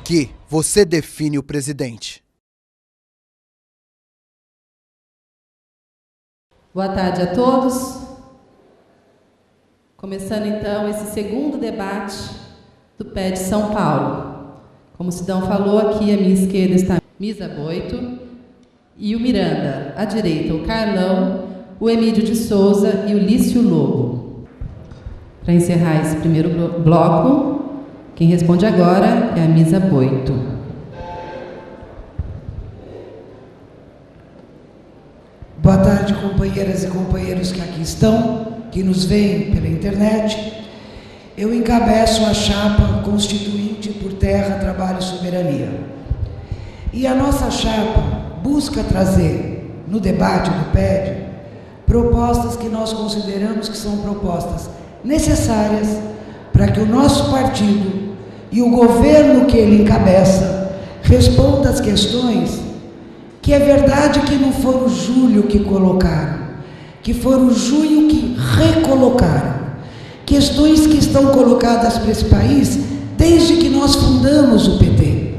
Aqui, você define o presidente. Boa tarde a todos. Começando então esse segundo debate do PED São Paulo. Como o Sidão falou, aqui à minha esquerda está a Misa Boito e o Miranda. À direita, o Carlão, o Emídio de Souza e o Lício Lobo. Para encerrar esse primeiro bloco, quem responde agora é a Misa Boito. Boa tarde, companheiras e companheiros que aqui estão, que nos veem pela internet. Eu encabeço a chapa constituinte por Terra, Trabalho e Soberania. E a nossa chapa busca trazer, no debate do PED, propostas que nós consideramos que são propostas necessárias para que o nosso partido e o governo que ele encabeça responda às questões que é verdade que não foram o Júlio que colocaram, que foram o Junho que recolocaram. Questões que estão colocadas para esse país desde que nós fundamos o PT.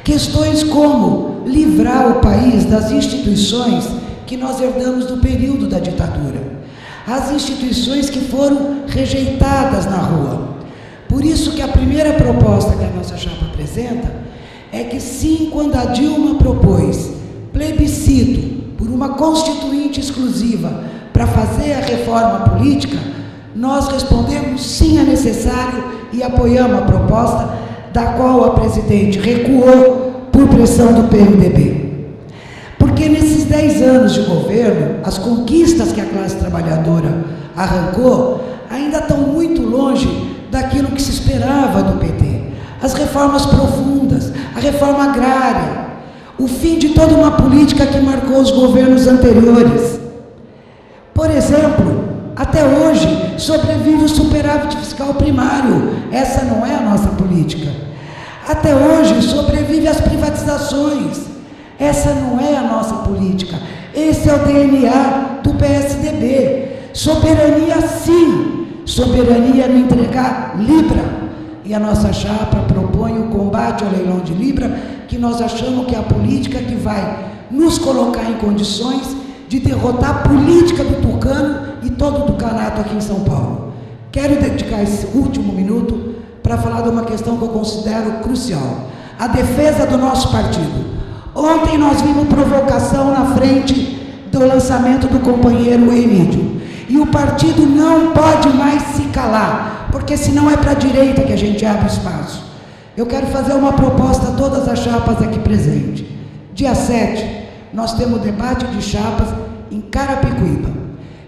Questões como livrar o país das instituições que nós herdamos do período da ditadura. As instituições que foram rejeitadas na rua. Por isso que a primeira proposta que a nossa chapa apresenta é que sim, quando a Dilma propôs plebiscito por uma constituinte exclusiva para fazer a reforma política, nós respondemos sim, é necessário e apoiamos a proposta, da qual a presidente recuou por pressão do PMDB. Porque nesses 10 anos de governo, as conquistas que a classe trabalhadora arrancou ainda estão muito longe daquilo que se esperava do PT. As reformas profundas, a reforma agrária, o fim de toda uma política que marcou os governos anteriores. Por exemplo, até hoje sobrevive o superávit fiscal primário. Essa não é a nossa política. Até hoje sobrevive as privatizações. Essa não é a nossa política. Esse é o DNA do PSDB. Soberania sim. Soberania no entregar Libra. E a nossa chapa propõe o combate ao leilão de Libra, que nós achamos que é a política que vai nos colocar em condições de derrotar a política do tucano e todo o tucanato aqui em São Paulo. Quero dedicar esse último minuto para falar de uma questão que eu considero crucial. A defesa do nosso partido. Ontem nós vimos provocação na frente do lançamento do companheiro Emídio. E o partido não pode mais se calar, porque senão é para a direita que a gente abre espaço. Eu quero fazer uma proposta a todas as chapas aqui presentes. Dia 7, nós temos debate de chapas em Carapicuíba.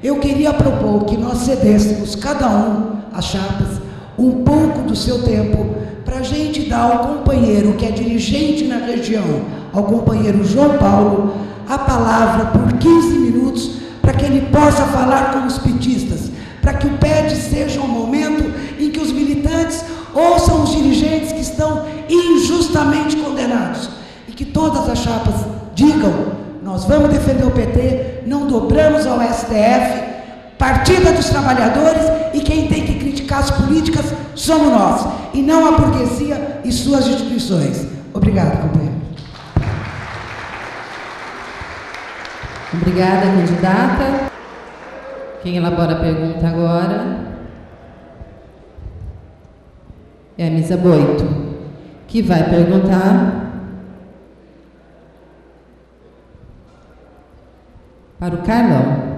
Eu queria propor que nós cedêssemos, cada um, as chapas, um pouco do seu tempo, para a gente dar ao companheiro que é dirigente na região, ao companheiro João Paulo, a palavra por 15 minutos, para que ele possa falar com os petistas, para que o PED seja um momento em que os militantes ouçam os dirigentes que estão injustamente condenados, e que todas as chapas digam: nós vamos defender o PT, não dobramos ao STF, partida dos trabalhadores, e quem tem que criticar as políticas somos nós, e não a burguesia e suas instituições. Obrigada, companheiro. Obrigada, candidata. Quem elabora a pergunta agora é a Misa Boito, que vai perguntar para o Carlão.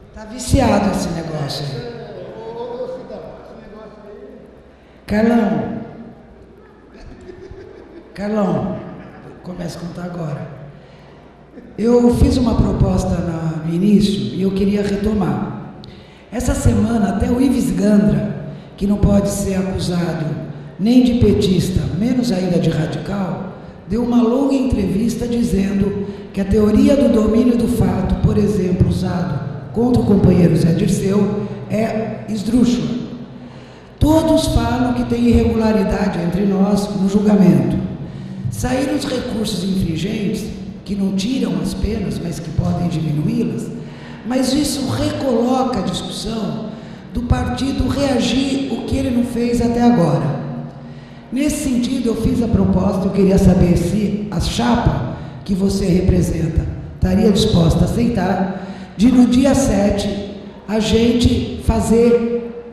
Está viciado esse negócio aí. Carlão, começa a contar agora. Eu fiz uma proposta no início e eu queria retomar. Essa semana, até o Ives Gandra, que não pode ser acusado nem de petista, menos ainda de radical, deu uma longa entrevista dizendo que a teoria do domínio do fato, por exemplo, usado contra o companheiro Zé Dirceu, é esdrúxula. Todos falam que tem irregularidade entre nós no julgamento. Saíram os recursos infringentes, que não tiram as penas, mas que podem diminuí-las, mas isso recoloca a discussão do partido reagir o que ele não fez até agora. Nesse sentido, eu fiz a proposta, eu queria saber se a chapa que você representa estaria disposta a aceitar, de no dia 7, a gente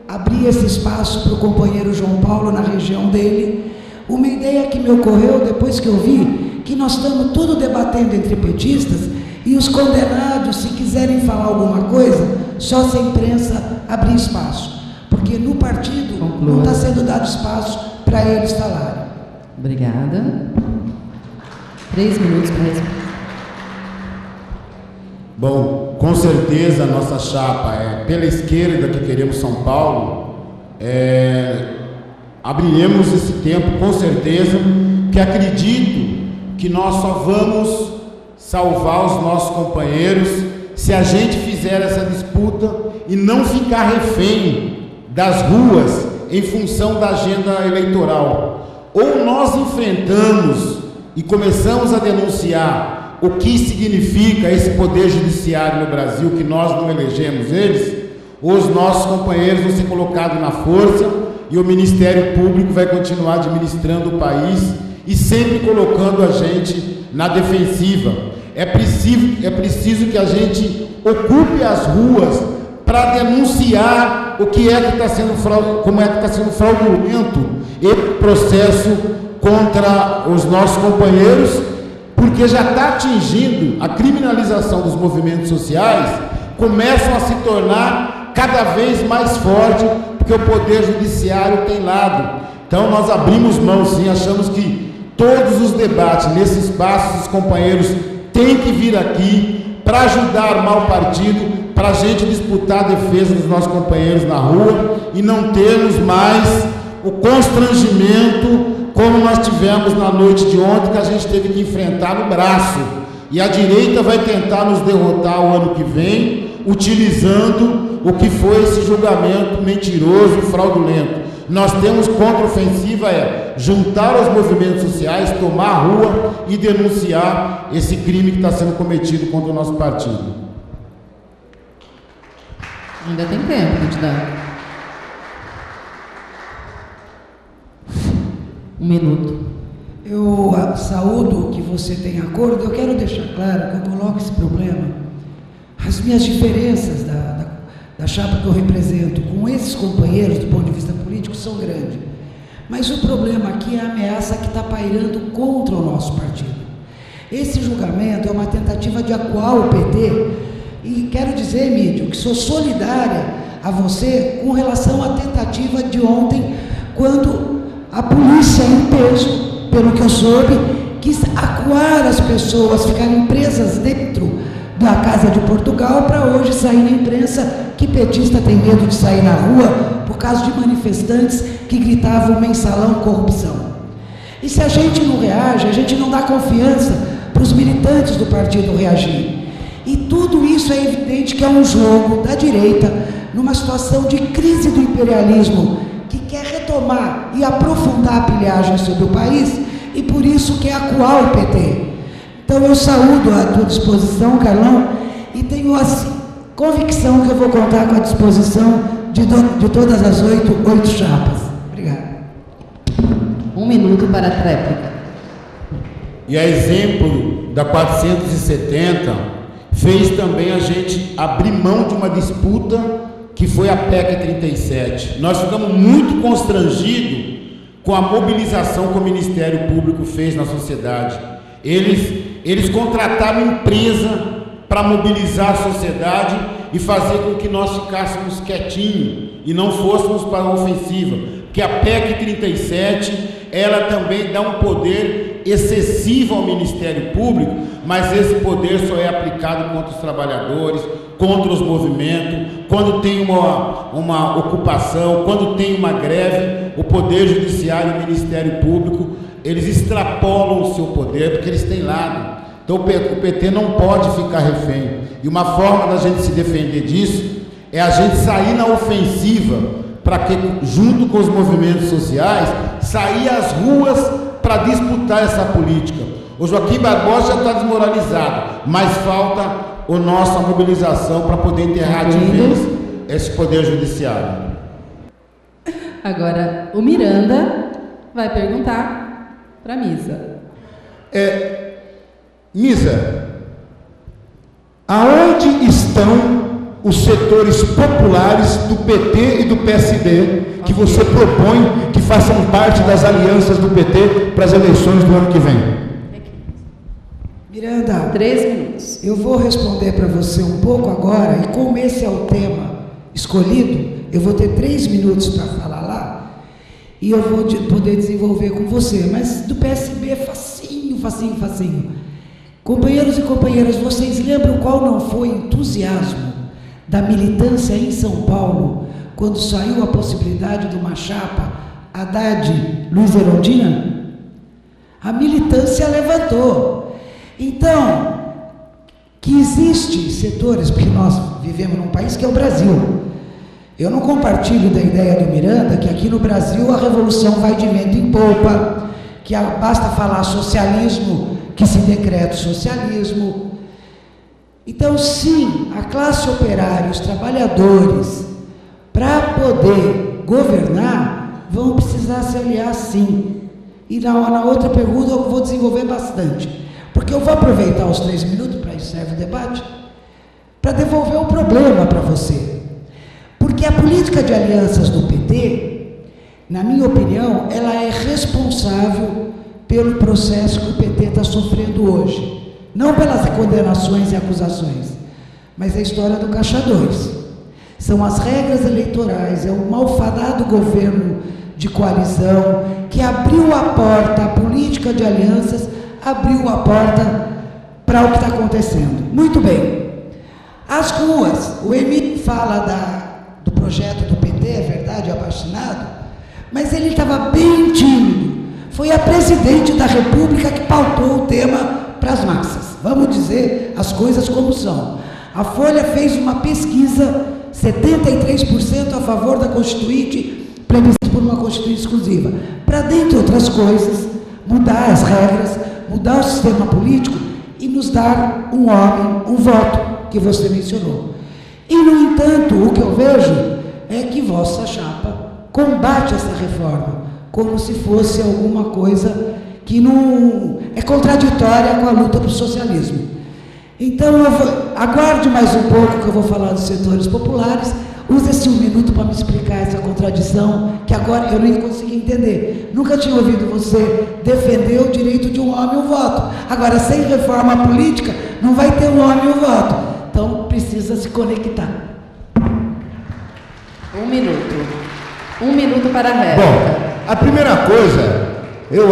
abrir esse espaço para o companheiro João Paulo na região dele. Uma ideia que me ocorreu depois que eu vi que nós estamos tudo debatendo entre petistas e os condenados, se quiserem falar alguma coisa, só se a imprensa abrir espaço, porque no partido não está sendo dado espaço para eles falarem. Obrigada. 3 minutos para responder. Bom, com certeza a nossa chapa é pela esquerda que queremos São Paulo. Abriremos esse tempo, com certeza, que acredito que nós só vamos salvar os nossos companheiros se a gente fizer essa disputa e não ficar refém das ruas em função da agenda eleitoral. Ou nós enfrentamos e começamos a denunciar o que significa esse poder judiciário no Brasil, que nós não elegemos eles, ou os nossos companheiros vão ser colocados na força e o Ministério Público vai continuar administrando o país e sempre colocando a gente na defensiva. É preciso que a gente ocupe as ruas para denunciar o que é que está sendo como é que está sendo fraudulento esse processo contra os nossos companheiros, porque já está atingindo a criminalização dos movimentos sociais, começam a se tornar cada vez mais forte, porque o Poder Judiciário tem lado. Então nós abrimos mão sim, achamos que todos os debates nesse espaço, os companheiros têm que vir aqui para ajudar a armar o partido, para a gente disputar a defesa dos nossos companheiros na rua e não termos mais o constrangimento como nós tivemos na noite de ontem, que a gente teve que enfrentar no braço. E a direita vai tentar nos derrotar o ano que vem, utilizando o que foi esse julgamento mentiroso e fraudulento. Nós temos contra-ofensiva, juntar os movimentos sociais, tomar a rua e denunciar esse crime que está sendo cometido contra o nosso partido. Ainda tem tempo, candidato. 1 minuto. Eu saúdo que você tem acordo. Eu quero deixar claro que eu coloco esse problema, as minhas diferenças da chapa que eu represento com esses companheiros do ponto de vista político são grandes. Mas o problema aqui é a ameaça que está pairando contra o nosso partido. Esse julgamento é uma tentativa de acuar o PT e quero dizer, Mídio, que sou solidária a você com relação à tentativa de ontem, quando a polícia em peso, pelo que eu soube, quis acuar as pessoas, ficarem presas dentro da Casa de Portugal para hoje sair na imprensa que petista tem medo de sair na rua por causa de manifestantes que gritavam mensalão corrupção. E se a gente não reage, a gente não dá confiança para os militantes do partido reagir. E tudo isso é evidente que é um jogo da direita numa situação de crise do imperialismo que quer retomar e aprofundar a pilhagem sobre o país e por isso quer acuar o PT. Então eu saúdo a tua disposição, Carlão, e tenho a convicção que eu vou contar com a disposição de todas as oito chapas. Obrigado. 1 minuto para a réplica. E a exemplo da 470, fez também a gente abrir mão de uma disputa que foi a PEC 37. Nós ficamos muito constrangidos com a mobilização que o Ministério Público fez na sociedade. Eles contrataram empresa para mobilizar a sociedade e fazer com que nós ficássemos quietinhos e não fôssemos para a ofensiva. Porque a PEC 37, ela também dá um poder excessivo ao Ministério Público, mas esse poder só é aplicado contra os trabalhadores, contra os movimentos, quando tem uma ocupação, quando tem uma greve. O Poder Judiciário e o Ministério Público, eles extrapolam o seu poder, porque eles têm lado. Então o PT não pode ficar refém. E uma forma da gente se defender disso é a gente sair na ofensiva, para que, junto com os movimentos sociais, sair às ruas para disputar essa política. O Joaquim Barbosa já está desmoralizado, mas falta a nossa mobilização para poder enterrar de vez esse Poder Judiciário. Agora, o Miranda vai perguntar para a Misa. Misa, aonde estão os setores populares do PT e do PSB que você propõe que façam parte das alianças do PT para as eleições do ano que vem? Miranda, 3 minutos. eu vou responder para você um pouco agora, e como esse é o tema escolhido, eu vou ter 3 minutos para falar lá, e eu vou poder desenvolver com você, mas do PSB é facinho, facinho, facinho. Companheiros e companheiras, vocês lembram qual não foi o entusiasmo da militância em São Paulo, quando saiu a possibilidade de uma chapa Haddad-Luiz Erundina? A militância levantou. Então, que existem setores, porque nós vivemos num país que é o Brasil. Eu não compartilho da ideia do Miranda que aqui no Brasil a revolução vai de vento em popa, que basta falar socialismo, que se decreta o socialismo. Então, sim, a classe operária, os trabalhadores, para poder governar, vão precisar se aliar sim. E na outra pergunta eu vou desenvolver bastante. Porque eu vou aproveitar os 3 minutos, para isso serve o debate, para devolver o problema para você. Porque a política de alianças do PT, na minha opinião, ela é responsável pelo processo que o PT está sofrendo hoje. Não pelas condenações e acusações, mas a história do Caixa 2. São as regras eleitorais, é o malfadado governo de coalizão que abriu a porta à política de alianças, abriu a porta para o que está acontecendo. Muito bem. As ruas, o Emílio fala do projeto do PT, é verdade, abaixinado, mas ele estava bem tímido. Foi a presidente da República que pautou o tema para as massas. Vamos dizer as coisas como são. A Folha fez uma pesquisa, 73% a favor da Constituinte, plebiscito por uma Constituinte exclusiva. Para, dentre outras coisas, mudar as regras, mudar o sistema político e nos dar um homem, um voto, que você mencionou. E, no entanto, o que eu vejo é que vossa chapa combate essa reforma como se fosse alguma coisa que não é contraditória com a luta para o socialismo. Então, aguarde mais um pouco que eu vou falar dos setores populares. Use esse 1 minuto para me explicar essa contradição, que agora eu nem consegui entender. Nunca tinha ouvido você defender o direito de um homem um voto. Agora, sem reforma política, não vai ter um homem um voto. Então, precisa se conectar. 1 minuto. 1 minuto para a réplica. Bom, a primeira coisa, eu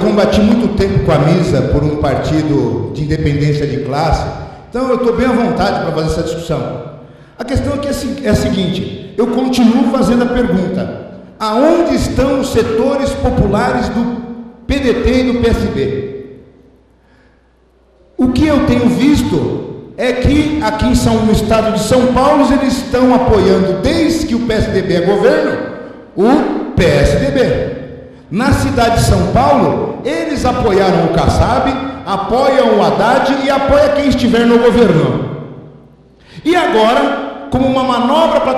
combati muito tempo com a Misa por um partido de independência de classe, então eu estou bem à vontade para fazer essa discussão. A questão aqui é a seguinte, eu continuo fazendo a pergunta: aonde estão os setores populares do PDT e do PSB? O que eu tenho visto é que aqui no estado de São Paulo eles estão apoiando, desde que o PSDB é governo, o PSDB. Na cidade de São Paulo, eles apoiaram o Kassab, apoiam o Haddad e apoiam quem estiver no governo. E agora, como uma manobra para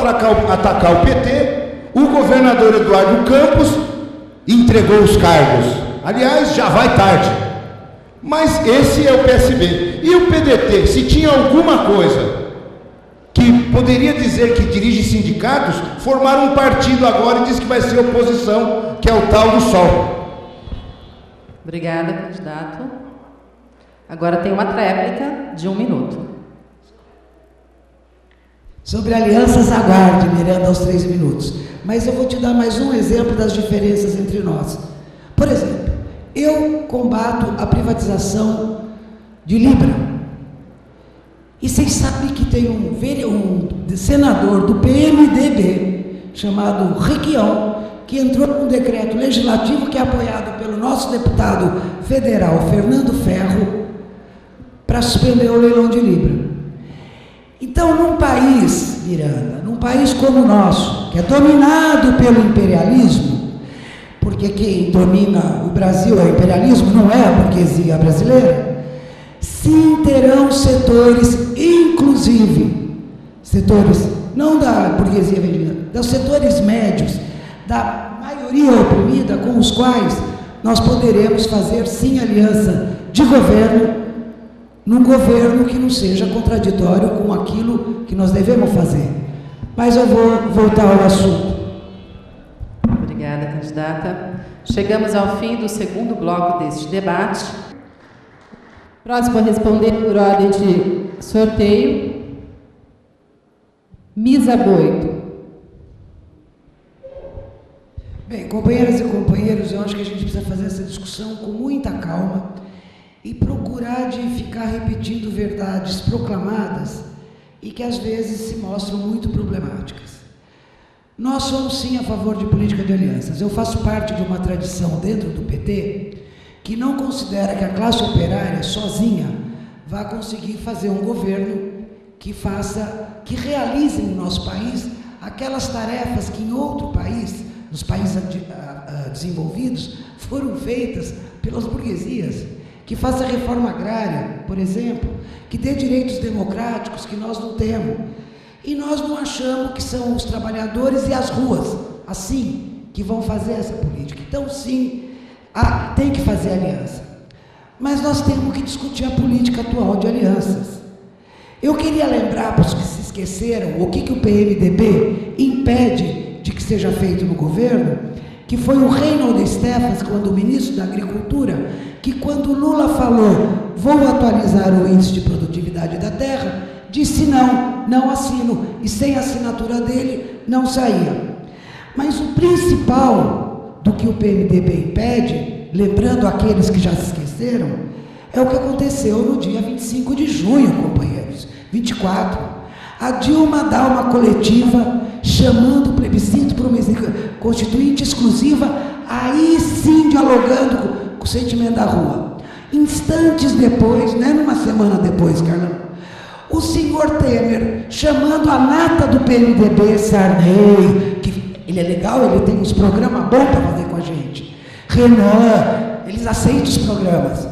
atacar o PT, o governador Eduardo Campos entregou os cargos. Aliás, já vai tarde. Mas esse é o PSB. E o PDT, se tinha alguma coisa que poderia dizer que dirige sindicatos, formaram um partido agora e diz que vai ser oposição, que é o tal do Sol. Obrigada, candidato. Agora tem uma tréplica de 1 minuto. Sobre alianças, aguarde, Miranda, aos 3 minutos. Mas eu vou te dar mais um exemplo das diferenças entre nós. Por exemplo, eu combato a privatização de Libra. E vocês sabem que tem um senador do PMDB, chamado Requião, que entrou com um decreto legislativo que é apoiado pelo nosso deputado federal, Fernando Ferro, para suspender o leilão de Libra. Então, num país, Miranda, num país como o nosso, que é dominado pelo imperialismo, porque quem domina o Brasil é o imperialismo, não é a burguesia brasileira, sim terão setores, inclusive, setores, não da burguesia vendida, dos setores médios, da maioria oprimida com os quais nós poderemos fazer, sim, aliança de governo, num governo que não seja contraditório com aquilo que nós devemos fazer. Mas eu vou voltar ao assunto. Obrigada, candidata. Chegamos ao fim do segundo bloco deste debate. Próximo a responder por ordem de sorteio, Misa Boito. Bem, companheiras e companheiros, eu acho que a gente precisa fazer essa discussão com muita calma e procurar de ficar repetindo verdades proclamadas e que às vezes se mostram muito problemáticas. Nós somos sim a favor de política de alianças. Eu faço parte de uma tradição dentro do PT que não considera que a classe operária sozinha vá conseguir fazer um governo que realize no nosso país aquelas tarefas que em outro país, nos países desenvolvidos, foram feitas pelas burguesias, que faça reforma agrária, por exemplo, que dê direitos democráticos que nós não temos. E nós não achamos que são os trabalhadores e as ruas, assim, que vão fazer essa política. Então, sim, tem que fazer aliança. Mas nós temos que discutir a política atual de alianças. Eu queria lembrar para os que se esqueceram o que o PMDB impede de que seja feito no governo, que foi o Reinhold Steffens, quando o ministro da Agricultura, que quando Lula falou, vou atualizar o índice de produtividade da terra, disse não assino, e sem a assinatura dele, não saía. Mas o principal do que o PMDB impede, lembrando aqueles que já se esqueceram, é o que aconteceu no dia 25 de junho, companheiros, 24. A Dilma dá uma coletiva chamando o plebiscito para uma constituinte exclusiva, aí sim dialogando com o sentimento da rua. Instantes depois, não é numa semana depois, Carlão, o senhor Temer, chamando a nata do PMDB, Sarney, que ele é legal, ele tem uns programas bons para fazer com a gente, Renan, eles aceitam os programas,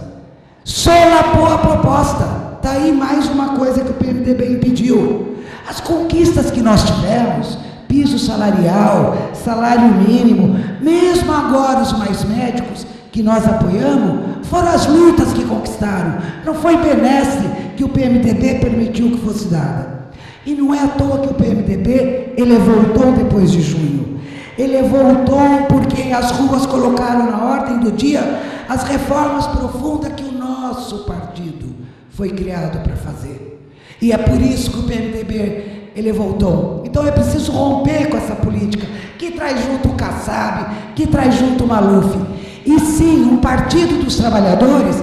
solapou a proposta. Está aí mais uma coisa que o PMDB impediu. As conquistas que nós tivemos, piso salarial, salário mínimo, mesmo agora os mais médicos que nós apoiamos, foram as lutas que conquistaram. Não foi benesse que o PMDB permitiu que fosse dada. E não é à toa que o PMDB elevou o tom depois de junho. Elevou o tom porque as ruas colocaram na ordem do dia as reformas profundas que o nosso partido foi criado para fazer. E é por isso que o PMDB elevou o tom. Então é preciso romper com essa política que traz junto o Kassab, que traz junto o Maluf. E sim, um partido dos trabalhadores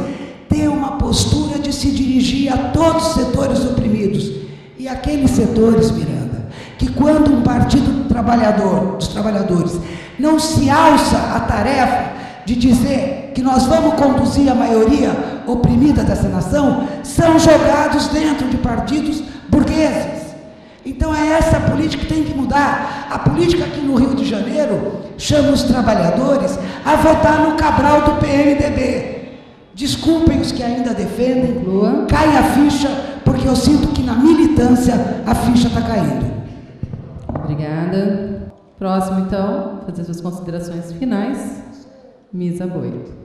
tem uma postura de se dirigir a todos os setores oprimidos. E aqueles setores, Miranda, que quando um partido dos trabalhadores não se alça a tarefa de dizer que nós vamos conduzir a maioria oprimida dessa nação, são jogados dentro de partidos burgueses. Então é essa a política que tem que mudar. A política aqui no Rio de Janeiro chama os trabalhadores a votar no Cabral do PMDB. Desculpem os que ainda defendem, cai a ficha, porque eu sinto que na militância a ficha está caindo. Obrigada. Próximo, então, fazer suas considerações finais, Misa Boito.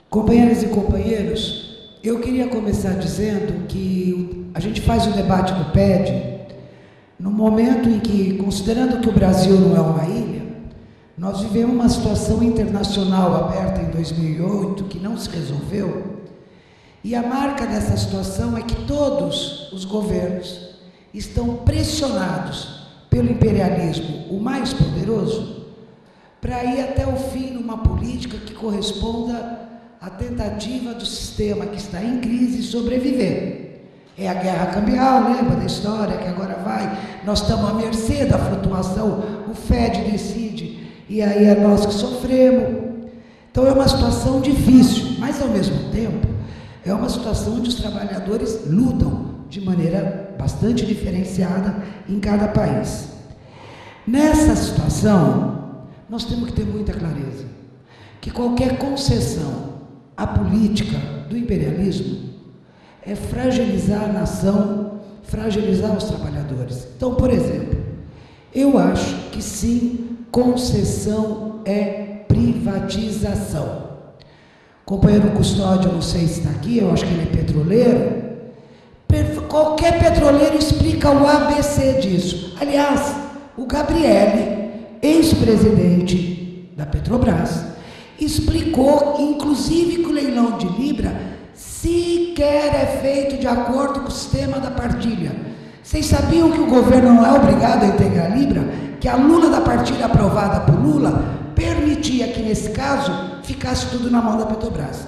Companheiras e companheiros, eu queria começar dizendo que a gente faz o debate do PED no momento em que, considerando que o Brasil não é uma ilha, nós vivemos uma situação internacional aberta em 2008 que não se resolveu, e a marca dessa situação é que todos os governos estão pressionados pelo imperialismo, o mais poderoso, para ir até o fim numa política que corresponda à tentativa do sistema que está em crise sobreviver. É a guerra cambial, lembra da história que agora vai, nós estamos à mercê da flutuação, o FED decide, e aí é nós que sofremos. Então é uma situação difícil, mas ao mesmo tempo é uma situação onde os trabalhadores lutam de maneira bastante diferenciada em cada país. Nessa situação, nós temos que ter muita clareza que qualquer concessão à política do imperialismo é fragilizar a nação, fragilizar os trabalhadores. Então, por exemplo, Eu acho que sim, concessão é privatização. O companheiro Custódio, não sei se está aqui, eu acho que ele é petroleiro. Qualquer petroleiro explica o ABC disso. Aliás, o Gabrielli, ex-presidente da Petrobras, explicou, inclusive, que o leilão de Libra sequer é feito de acordo com o sistema da partilha. Vocês sabiam que o governo não é obrigado a integrar a Libra? Que a Lula da partilha aprovada por Lula permitia que, nesse caso, ficasse tudo na mão da Petrobras.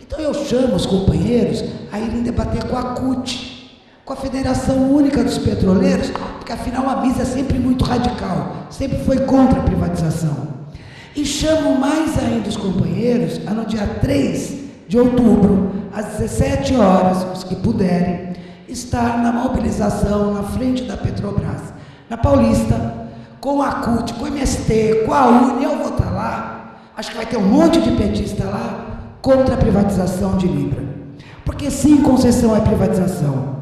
Então eu chamo os companheiros a irem debater com a CUT, com a Federação Única dos Petroleiros, porque afinal a MISA é sempre muito radical, sempre foi contra a privatização. E chamo mais ainda os companheiros a, no dia 3 de outubro, às 17 horas, os que puderem, estar na mobilização na frente da Petrobras, na Paulista, com a CUT, com o MST, com a UNE. Eu vou estar lá, acho que vai ter um monte de petista lá, contra a privatização de Libra. Porque sim, concessão é privatização.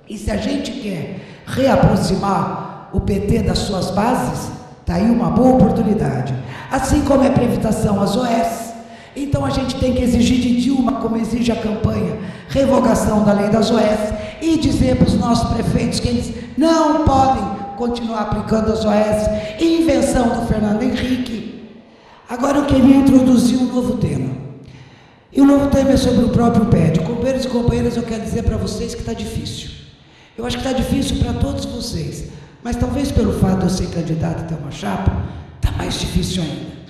E se a gente quer reaproximar o PT das suas bases, está aí uma boa oportunidade. Assim como é privatização às OS, então a gente tem que exigir de Dilma, como exige a campanha, revogação da lei das OS, e dizer para os nossos prefeitos que eles não podem continuar aplicando as OS, invenção do Fernando Henrique. Agora eu queria introduzir um novo tema. E o novo tema é sobre o próprio PED. Companheiros e companheiras, eu quero dizer para vocês que está difícil. Eu acho que está difícil para todos vocês, mas talvez pelo fato de eu ser candidato a ter uma chapa, está mais difícil ainda.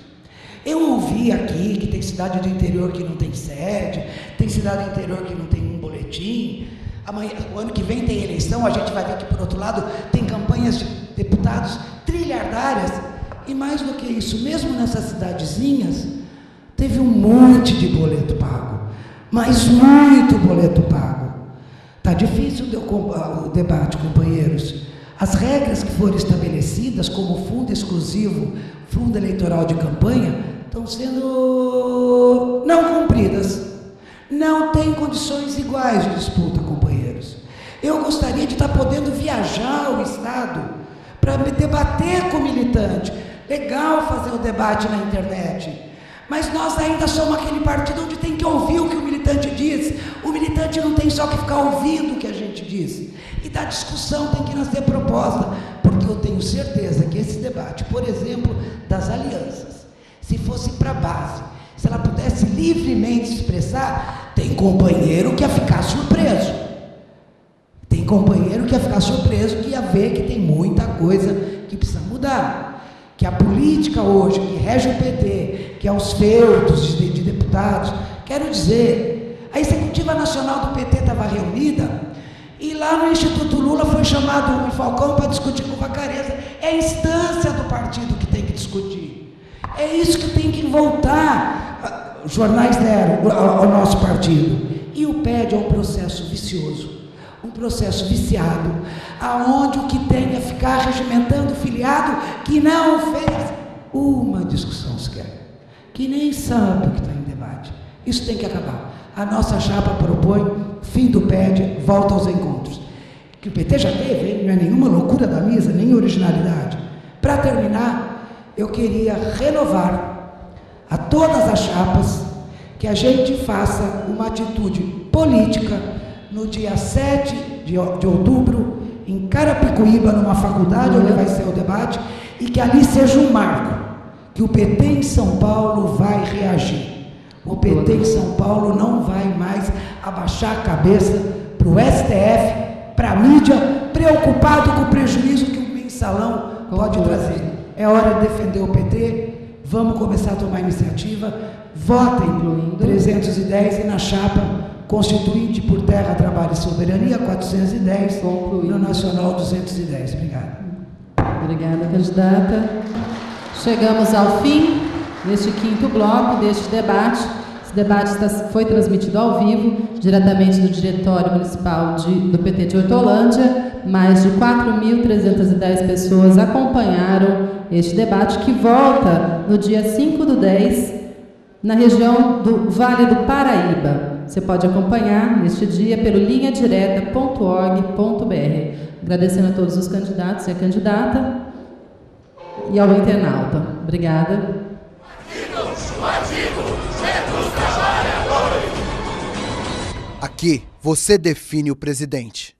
Eu ouvi aqui que tem cidade do interior que não tem sede, tem cidade do interior que não tem um boletim. Amanhã, o ano que vem tem eleição, a gente vai ver que, por outro lado, tem campanhas de deputados trilhardárias. E mais do que isso, mesmo nessas cidadezinhas, teve um monte de boleto pago, mas muito boleto pago. Está difícil o debate, companheiros. As regras que foram estabelecidas como fundo exclusivo, fundo eleitoral de campanha, estão sendo não cumpridas. Não tem condições iguais de disputa, companheiros. Eu gostaria de estar podendo viajar ao Estado para me debater com o militante. Legal fazer o debate na internet. Mas nós ainda somos aquele partido onde tem que ouvir o que o militante diz. O militante não tem só que ficar ouvindo o que a gente diz. E da discussão tem que nascer proposta, porque eu tenho certeza que esse debate, por exemplo, das alianças, se fosse para a base, se ela pudesse livremente se expressar, tem companheiro que ia ficar surpreso. Tem companheiro que ia ficar surpreso, que ia ver que tem muita coisa que precisa mudar. Que a política hoje, que rege o PT, que é os feudos de deputados, quero dizer, a Executiva Nacional do PT estava reunida, e lá no Instituto Lula foi chamado o Rui Falcão para discutir com Vacareza. É a instância do partido que tem que discutir. É isso que tem que voltar, os jornais deram ao nosso partido. E o PED é um processo vicioso, um processo viciado, aonde o que tem é ficar regimentando o filiado que não fez uma discussão sequer, que nem sabe o que está em debate. Isso tem que acabar. A nossa chapa propõe fim do PED, volta aos encontros. Que o PT já teve, hein? Não é nenhuma loucura da mesa, nem originalidade. Para terminar, eu queria renovar a todas as chapas que a gente faça uma atitude política no dia 7 de outubro, em Carapicuíba, numa faculdade onde vai ser o debate, e que ali seja um marco, que o PT em São Paulo vai reagir. O PT em São Paulo não vai mais abaixar a cabeça para o STF, para a mídia, preocupado com o prejuízo que o mensalão pode trazer. É hora de defender o PT, vamos começar a tomar iniciativa, votem 310 e na chapa Constituinte por Terra, Trabalho e Soberania 410, no Nacional 210. Obrigada. Obrigada, candidata. Chegamos ao fim deste quinto bloco, deste debate. Esse debate foi transmitido ao vivo, diretamente do Diretório Municipal do PT de Hortolândia. Mais de 4.310 pessoas acompanharam este debate, que volta no dia 5/10, na região do Vale do Paraíba. Você pode acompanhar neste dia pelo linhadireta.org.br. Agradecendo a todos os candidatos e a candidata. e ao internauta. Obrigada. Aqui, você define o presidente.